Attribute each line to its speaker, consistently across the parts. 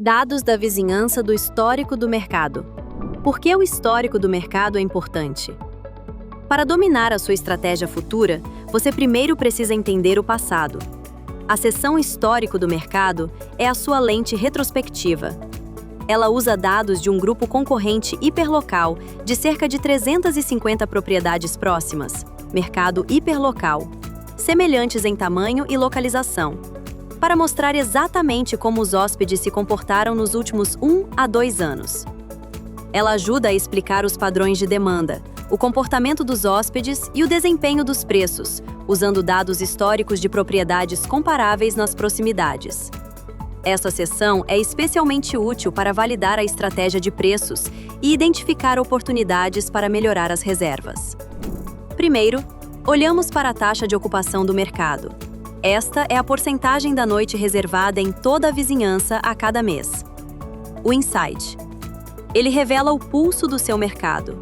Speaker 1: Dados da vizinhança do histórico do mercado. Por que o histórico do mercado é importante? Para dominar a sua estratégia futura, você primeiro precisa entender o passado. A seção histórico do mercado é a sua lente retrospectiva. Ela usa dados de um grupo concorrente hiperlocal de cerca de 350 propriedades próximas, mercado hiperlocal, semelhantes em tamanho e localização, para mostrar exatamente como os hóspedes se comportaram nos últimos 1 a 2 anos. Ela ajuda a explicar os padrões de demanda, o comportamento dos hóspedes e o desempenho dos preços, usando dados históricos de propriedades comparáveis nas proximidades. Esta seção é especialmente útil para validar a estratégia de preços e identificar oportunidades para melhorar as reservas. Primeiro, olhamos para a taxa de ocupação do mercado. Esta é a porcentagem da noite reservada em toda a vizinhança a cada mês. O Insight. Ele revela o pulso do seu mercado.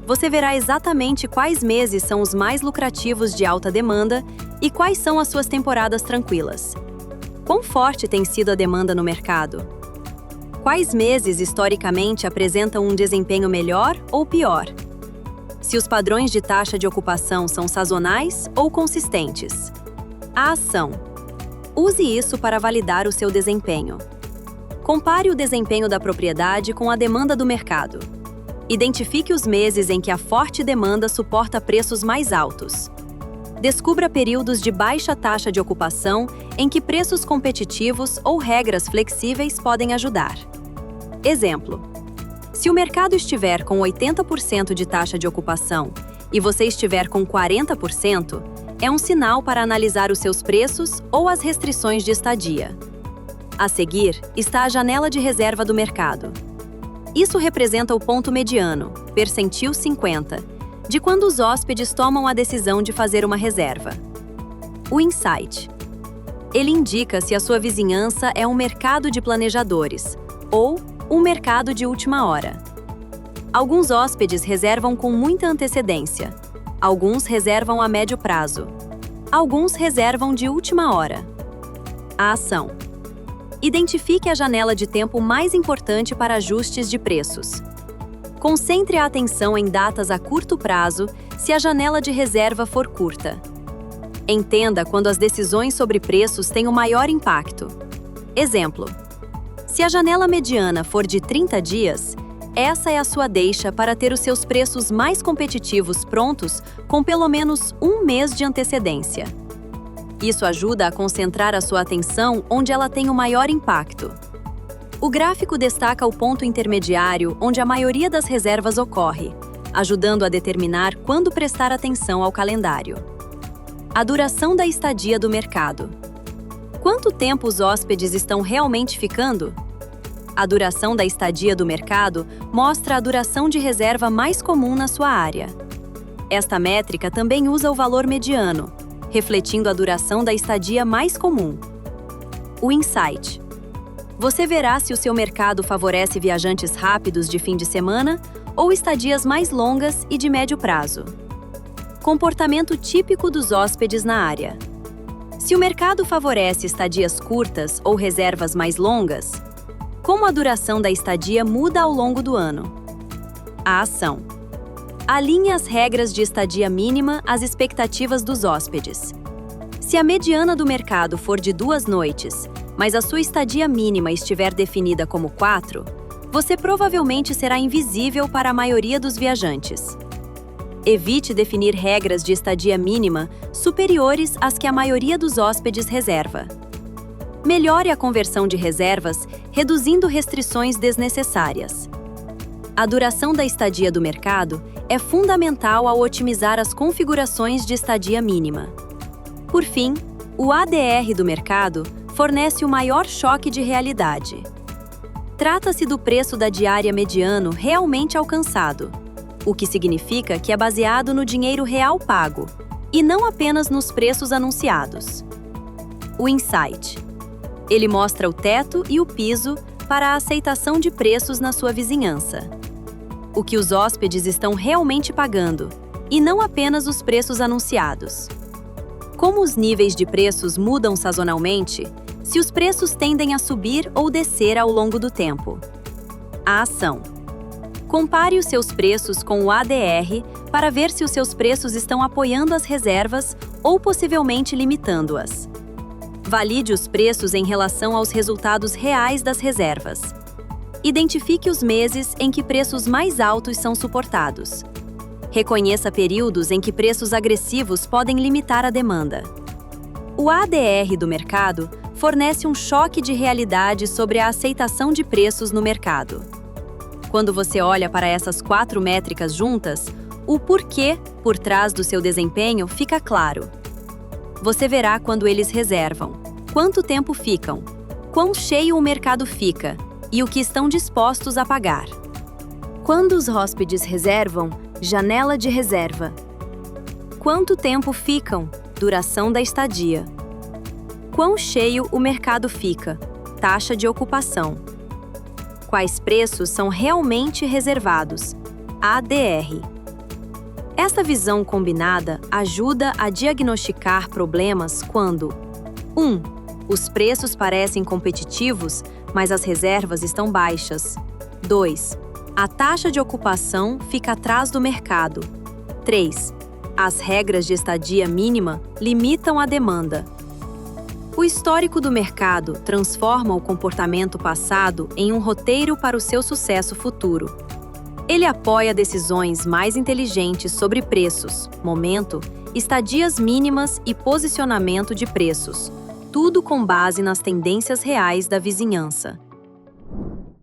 Speaker 1: Você verá exatamente quais meses são os mais lucrativos de alta demanda e quais são as suas temporadas tranquilas. Quão forte tem sido a demanda no mercado? Quais meses historicamente apresentam um desempenho melhor ou pior? Se os padrões de taxa de ocupação são sazonais ou consistentes. A ação. Use isso para validar o seu desempenho. Compare o desempenho da propriedade com a demanda do mercado. Identifique os meses em que a forte demanda suporta preços mais altos. Descubra períodos de baixa taxa de ocupação em que preços competitivos ou regras flexíveis podem ajudar. Exemplo: se o mercado estiver com 80% de taxa de ocupação e você estiver com 40%, é um sinal para analisar os seus preços ou as restrições de estadia. A seguir, está a janela de reserva do mercado. Isso representa o ponto mediano, percentil 50, de quando os hóspedes tomam a decisão de fazer uma reserva. O Insight. Ele indica se a sua vizinhança é um mercado de planejadores ou um mercado de última hora. Alguns hóspedes reservam com muita antecedência. Alguns reservam a médio prazo. Alguns reservam de última hora. A ação. Identifique a janela de tempo mais importante para ajustes de preços. Concentre a atenção em datas a curto prazo se a janela de reserva for curta. Entenda quando as decisões sobre preços têm o maior impacto. Exemplo: se a janela mediana for de 30 dias, essa é a sua deixa para ter os seus preços mais competitivos prontos com pelo menos 1 mês de antecedência. Isso ajuda a concentrar a sua atenção onde ela tem o maior impacto. O gráfico destaca o ponto intermediário onde a maioria das reservas ocorre, ajudando a determinar quando prestar atenção ao calendário. A duração da estadia do mercado. Quanto tempo os hóspedes estão realmente ficando? A duração da estadia do mercado mostra a duração de reserva mais comum na sua área. Esta métrica também usa o valor mediano, refletindo a duração da estadia mais comum. O Insight. Você verá se o seu mercado favorece viajantes rápidos de fim de semana ou estadias mais longas e de médio prazo. Comportamento típico dos hóspedes na área. Se o mercado favorece estadias curtas ou reservas mais longas, como a duração da estadia muda ao longo do ano? A ação. Alinhe as regras de estadia mínima às expectativas dos hóspedes. Se a mediana do mercado for de 2 noites, mas a sua estadia mínima estiver definida como 4, você provavelmente será invisível para a maioria dos viajantes. Evite definir regras de estadia mínima superiores às que a maioria dos hóspedes reserva. Melhore a conversão de reservas, reduzindo restrições desnecessárias. A duração da estadia do mercado é fundamental ao otimizar as configurações de estadia mínima. Por fim, o ADR do mercado fornece o maior choque de realidade. Trata-se do preço da diária mediano realmente alcançado, o que significa que é baseado no dinheiro real pago, e não apenas nos preços anunciados. O Insight. Ele mostra o teto e o piso para a aceitação de preços na sua vizinhança. O que os hóspedes estão realmente pagando, e não apenas os preços anunciados. Como os níveis de preços mudam sazonalmente, Se os preços tendem a subir ou descer ao longo do tempo. A ação. Compare os seus preços com o ADR para ver se os seus preços estão apoiando as reservas ou possivelmente limitando-as. Valide os preços em relação aos resultados reais das reservas. Identifique os meses em que preços mais altos são suportados. Reconheça períodos em que preços agressivos podem limitar a demanda. O ADR do mercado fornece um choque de realidade sobre a aceitação de preços no mercado. Quando você olha para essas 4 métricas juntas, o porquê por trás do seu desempenho fica claro. Você verá quando eles reservam, quanto tempo ficam, quão cheio o mercado fica e o que estão dispostos a pagar. Quando os hóspedes reservam, janela de reserva. Quanto tempo ficam, duração da estadia. Quão cheio o mercado fica, taxa de ocupação. Quais preços são realmente reservados, ADR. Esta visão combinada ajuda a diagnosticar problemas quando 1. Os preços parecem competitivos, mas as reservas estão baixas. 2. A taxa de ocupação fica atrás do mercado. 3. As regras de estadia mínima limitam a demanda. O histórico do mercado transforma o comportamento passado em um roteiro para o seu sucesso futuro. Ele apoia decisões mais inteligentes sobre preços, momento, estadias mínimas e posicionamento de preços, tudo com base nas tendências reais da vizinhança.